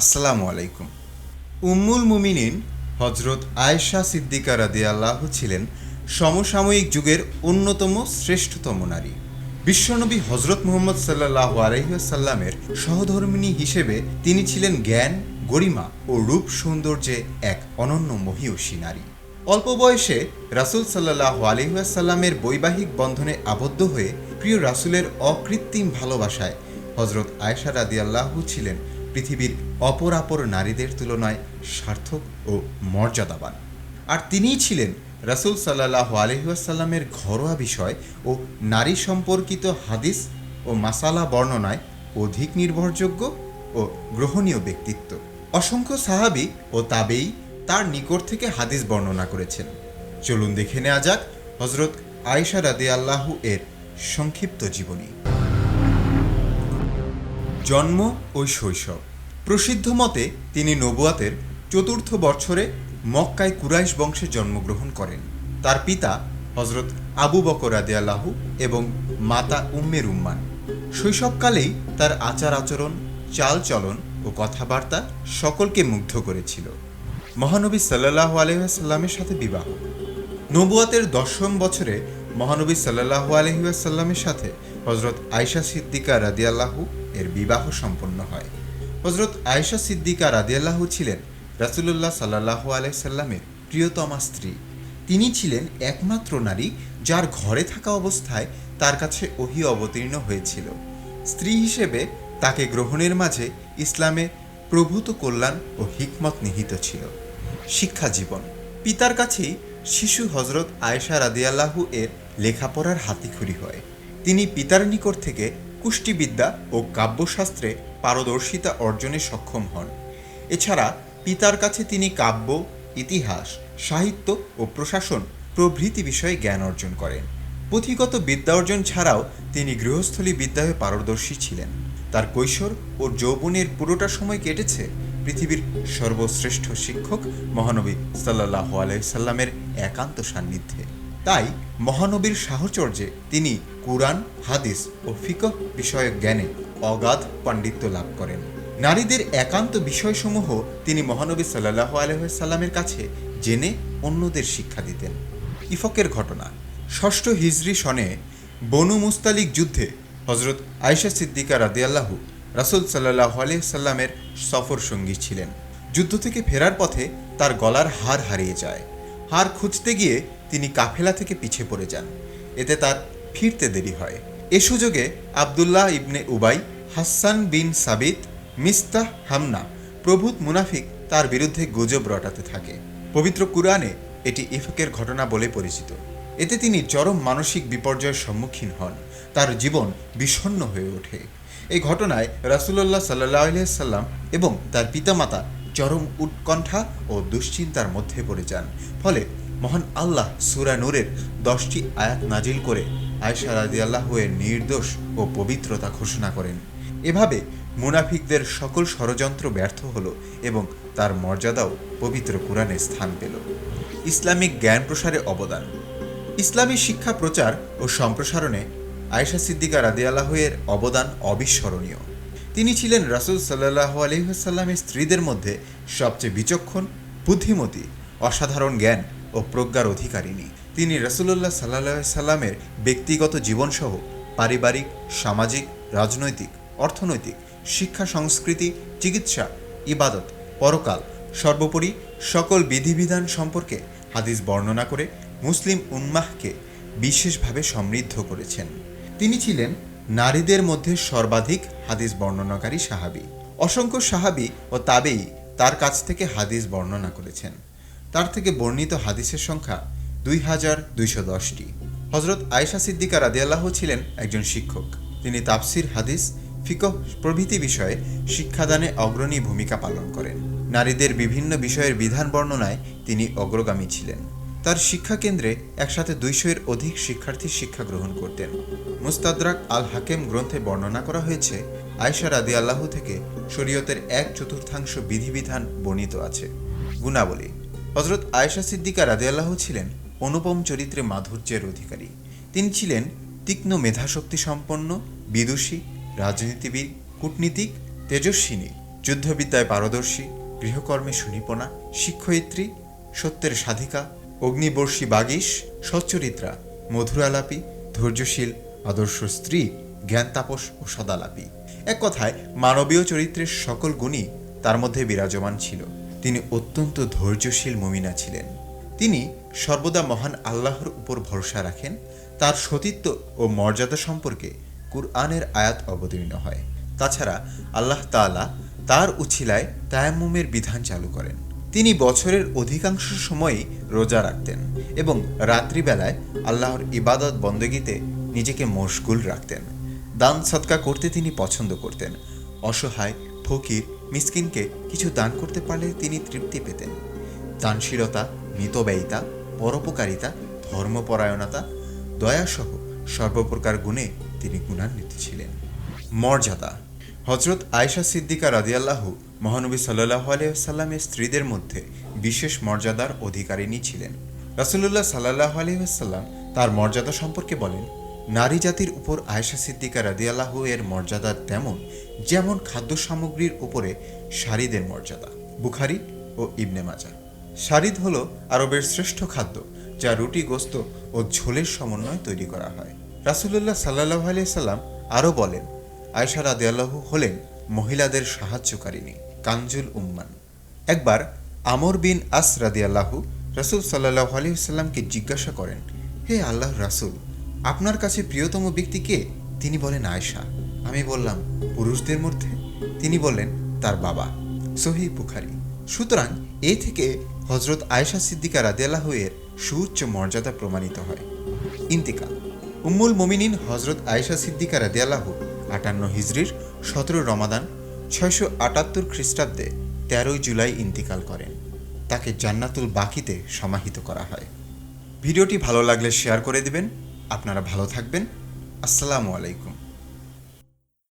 আসসালামু আলাইকুম। উম্মুল মুমিনিন হজরত আয়েশা সিদ্দিকা রাদিয়াল্লাহু ছিলেন সমসাময়িক যুগের অন্যতম শ্রেষ্ঠতম নারী। বিশ্বনবী হজরত মুহম্মদ সাল্লাল্লাহু আলাইহি ওয়াসাল্লামের সহধর্মিণী হিসেবে তিনি ছিলেন জ্ঞান, গরিমা ও রূপ সৌন্দর্যে এক অনন্য মহীয়সী নারী। অল্প বয়সে রাসূল সাল্লাল্লাহু আলাইহি ওয়াসাল্লামের বৈবাহিক বন্ধনে আবদ্ধ হয়ে প্রিয় রাসূলের অকৃত্রিম ভালোবাসায় হজরত আয়েশা রাদিয়াল্লাহু ছিলেন পৃথিবীর অপর নারীদের তুলনায় সার্থক ও মর্যাদাবান। আর তিনিই ছিলেন রাসূল সাল্লাল্লাহু আলাইহি ওয়াসাল্লামের ঘরোয়া বিষয় ও নারী সম্পর্কিত হাদিস ও মাসালা বর্ণনায় অধিক নির্ভরযোগ্য ও গ্রহণীয় ব্যক্তিত্ব। অসংখ্য সাহাবী ও তাবেঈ তার নিকট থেকে হাদিস বর্ণনা করেছেন। চলুন দেখে নেওয়া যাক হজরত আয়েশা রাদিয়াল্লাহু এর সংক্ষিপ্ত জীবনী। জন্ম ও শৈশব। প্রসিদ্ধ মতে তিনি নবুয়াতের চতুর্থ বছরে মক্কায় কুরাইশ বংশে জন্মগ্রহণ করেন। তার পিতা হজরত আবু বকর রাদিয়াল্লাহু এবং মাতা উম্মে রুম্মান। শৈশবকালেই তার আচার আচরণ, চালচলন ও কথাবার্তা সকলকে মুগ্ধ করেছিল। মহানবী সাল্লাল্লাহু আলাইহি ওয়াসাল্লামের সাথে বিবাহ। নবুয়াতের 10ম বছরে মহানবী সাল্লাল্লাহু আলাইহি ওয়াসাল্লামের সাথে হজরত আয়েশা সিদ্দিকা রাদিয়াল্লাহু এর বিবাহ সম্পন্ন হয়। হজরত আয়েশা সিদ্দিকা রাদিয়াল্লাহু ছিলেন রাসূলুল্লাহ সাল্লাল্লাহু আলাইহি সাল্লামের প্রিয়তমা স্ত্রী। তিনি ছিলেন একমাত্র নারী যার ঘরে থাকা অবস্থায় তার কাছে ওহী অবতীর্ণ হয়েছিল। স্ত্রী হিসেবে তাকে গ্রহণের মাঝে ইসলামে প্রভূত কল্যাণ ও হিকমত নিহিত ছিল। শিক্ষা জীবন। পিতার কাছেই শিশু হজরত আয়েশা রাদিয়াল্লাহু এর লেখাপড়ার হাতিখড়ি হয়। তিনি পিতার নিকট থেকে কুষ্টিবিদ্যা ও কাব্যশাস্ত্রে পারদর্শিতা অর্জনে সক্ষম হন। এছাড়া পিতার কাছে তিনি কাব্য, ইতিহাস, সাহিত্য ও প্রশাসন প্রভৃতি বিষয়ে জ্ঞান অর্জন করেন। পুঁথিগত বিদ্যা অর্জন ছাড়াও তিনি গৃহস্থলী বিদ্যায় পারদর্শী ছিলেন। তার কৈশোর ও যৌবনের পুরোটা সময় কেটেছে পৃথিবীর সর্বশ্রেষ্ঠ শিক্ষক মহানবী সাল্লাল্লাহু আলাইহি সাল্লামের একান্ত সান্নিধ্যে। তাই মহানবীর সাহচর্যে তিনি কুরআন, হাদিস ও ফিকহ বিষয়ক জ্ঞানে অগাধ পাণ্ডিত্য লাভ করেন। নারীদের একান্ত বিষয়সমূহ তিনি মহানবী সাল্লাল্লাহু আলাইহি সাল্লামের কাছে জেনে অন্যদের শিক্ষা দিতেন। ইফকের ঘটনা। 6ষ্ঠ হিজরি সনে বনু মুস্তালিক যুদ্ধে হজরত আয়েশা সিদ্দিকা রাদিয়াল্লাহু রাসূল সাল্লাল্লাহু আলাইহি সাল্লামের সফর সঙ্গী ছিলেন। যুদ্ধ থেকে ফেরার পথে তার গলার হার হারিয়ে যায়। হার খুঁজতে গিয়ে তিনি কাফেলা থেকে পিছিয়ে পড়ে যান। এতে তার ফিরতে দেরি হয়। এ সুযোগে আবদুল্লাহ ইবনে উবাই, হাসান বিন সাবিত, মিস্তাহ হামনা প্রভূত মুনাফিক তার বিরুদ্ধে গুজব রটাতে থাকে। পবিত্র কুরআনে এটি ইফকের ঘটনা বলে পরিচিত। এতে তিনি চরম মানসিক বিপর্যয়ের সম্মুখীন হন। তার জীবন বিষণ্ণ হয়ে ওঠে। এই ঘটনায় রাসূলুল্লাহ সাল্লাল্লাহু আলাইহি সাল্লাম এবং তার পিতামাতা চরম উৎকণ্ঠা ও দুশ্চিন্তার মধ্যে পড়ে যান। ফলে মহান আল্লাহ সূরা নূরের 10টি আয়াত নাজিল করে আয়েশা রাদিয়াল্লাহু এর নির্দোষ ও পবিত্রতা ঘোষণা করেন। এভাবে মুনাফিকদের সকল ষড়যন্ত্র ব্যর্থ হল এবং তার মর্যাদাও পবিত্র কুরআনে স্থান পেল। ইসলামিক জ্ঞান প্রসারে অবদান। ইসলামী শিক্ষা প্রচার ও সম্প্রসারণে আয়েশা সিদ্দিকা রাদিয়াল্লাহু এর অবদান অবিস্মরণীয়। তিনি ছিলেন রাসূল সাল্লাল্লাহু আলাইহি ওয়াসাল্লামের স্ত্রীদের মধ্যে সবচেয়ে বিচক্ষণ, বুদ্ধিমতী, অসাধারণ জ্ঞান ও প্রজ্ঞার অধিকারিণী। তিনি রাসূলুল্লাহ সাল্লাল্লাহু আলাইহি সাল্লামের ব্যক্তিগত জীবনসহ পারিবারিক, সামাজিক, রাজনৈতিক, অর্থনৈতিক, শিক্ষা, সংস্কৃতি, চিকিৎসা, ইবাদত, পরকাল, সর্বোপরি সকল বিধিবিধান সম্পর্কে হাদিস বর্ণনা করে মুসলিম উম্মাহকে বিশেষভাবে সমৃদ্ধ করেছেন। তিনি ছিলেন নারীদের মধ্যে সর্বাধিক হাদিস বর্ণনাকারী সাহাবী। অসংখ্য সাহাবী ও তাবেঈ তার কাছ থেকে হাদিস বর্ণনা করেছেন। তার থেকে বর্ণিত হাদিসের সংখ্যা 2210টি। হজরত আয়েশা সিদ্দিকা রাদিয়াল্লাহু ছিলেন একজন শিক্ষক। তিনি তাফসির, হাদিস, ফিকহ প্রভৃতি বিষয়ে শিক্ষাদানে অগ্রণী ভূমিকা পালন করেন। নারীদের বিভিন্ন বিষয়ের বিধান বর্ণনায় তিনি অগ্রগামী ছিলেন। তার শিক্ষা কেন্দ্রে একসাথে 200-এর অধিক শিক্ষার্থী শিক্ষা গ্রহণ করতেন। মুস্তাদরাক আল হাকেম গ্রন্থে বর্ণনা করা হয়েছে, আয়েশা রাদিয়াল্লাহু থেকে শরীয়তের 1/4 বিধিবিধান বর্ণিত আছে। গুণাবলী। হজরত আয়েশা সিদ্দিকা রাদিয়াল্লাহু ছিলেন অনুপম চরিত্রে মাধুর্যের অধিকারী। তিনি ছিলেন তীক্ষ্ণ মেধাশক্তি সম্পন্ন, বিদুষী, রাজনীতিবিদ, কূটনীতিক, তেজস্বিনী যুদ্ধবিদ্যায় পারদর্শী, গৃহকর্মে সুনিপুণা, শিক্ষয়িত্রী, সত্যের সাধিকা, অগ্নিবর্ষী বাগীশ, সচ্চরিত্রা, মধুরালাপী, ধৈর্যশীল, আদর্শ স্ত্রী, জ্ঞান তাপস ও সদালাপী। এক কথায় মানবীয় চরিত্রের সকল গুণই তার মধ্যে বিরাজমান ছিল। তিনি অত্যন্ত ধৈর্যশীল মুমিনা ছিলেন। তিনি সর্বদা মহান আল্লাহর উপর ভরসা রাখেন। তার সতীত্ব ও মর্যাদা সম্পর্কে কুরআনের আয়াত অবতীর্ণ হয়। তাছাড়া আল্লাহ তাআলা তার উছিলায় তায়াম্মুমের বিধান চালু করেন। তিনি বছরের অধিকাংশ সময়ই রোজা রাখতেন এবং রাত্রিবেলায় আল্লাহর ইবাদত বন্দেগীতে নিজেকে মশগুল রাখতেন। দান সদকা করতে তিনি পছন্দ করতেন। অসহায়, ফকির, মিসকিনকে কিছু দান করতে পারলে তিনি তৃপ্তি পেতেন। দানশীলতা, মিতব্যয়িতা, পরোপকারিতা, ধর্মপরায়ণতা, দয়াসহ সর্বপ্রকার গুণে তিনি গুণান্বিত ছিলেন। মর্যাদা। হজরত আয়েশা সিদ্দিকা রাদিয়াল্লাহু মহানবী সাল্লাল্লাহু আলাইহি ওয়াসাল্লামের স্ত্রীদের মধ্যে বিশেষ মর্যাদার অধিকারিণী ছিলেন। রাসূলুল্লাহ সাল্লাল্লাহু আলাইহি ওয়াসাল্লাম তার মর্যাদা সম্পর্কে বলেন, নারী জাতির উপর আয়েশা সিদ্দিকা রাদিয়াল্লাহু এর মর্যাদা তেমন যেমন খাদ্য সামগ্রীর উপরে শাড়িদের মর্যাদা। বুখারী ও ইবনে মাজাহ। শারিদ হল আরবের শ্রেষ্ঠ খাদ্য, যা রুটি, গোস্ত ও ঝোলের সমন্বয়ে তৈরি করা হয়। রাসূলুল্লাহ সাল্লাল্লাহু আলাইহি সাল্লাম আরও বলেন, আয়েশা রাদিয়াল্লাহু হলেন মহিলাদের সাহায্যকারিণী, কানজুল উম্মান। একবার আমর বিন আস রাদিয়াল্লাহু রাসূল সাল্লাল্লাহু আলাইহি সাল্লামকে জিজ্ঞাসা করেন, হে আল্লাহর রাসূল, আপনার কাছে প্রিয়তম ব্যক্তি কে? তিনি বলেন, আয়েশা। আমি বললাম, পুরুষদের মধ্যে? তিনি বললেন, তার বাবা। সহিহ বুখারী। সুতরাং এ থেকে হজরত আয়েশা সিদ্দিকা রাদিয়াল্লাহু এর সুউচ্চ মর্যাদা প্রমাণিত হয়। ইন্তিকাল। উম্মুল মুমিনিন হজরত আয়েশা সিদ্দিকা রাদিয়াল্লাহু 58 হিজরির 17 রমাদান 678 খ্রিস্টাব্দে 13 জুলাই ইন্তিকাল করেন। তাকে জান্নাতুল বাকিতে সমাহিত করা হয়। ভিডিওটি ভালো লাগলে শেয়ার করে দিবেন। আপনারা ভালো থাকবেন। আসসালামু আলাইকুম।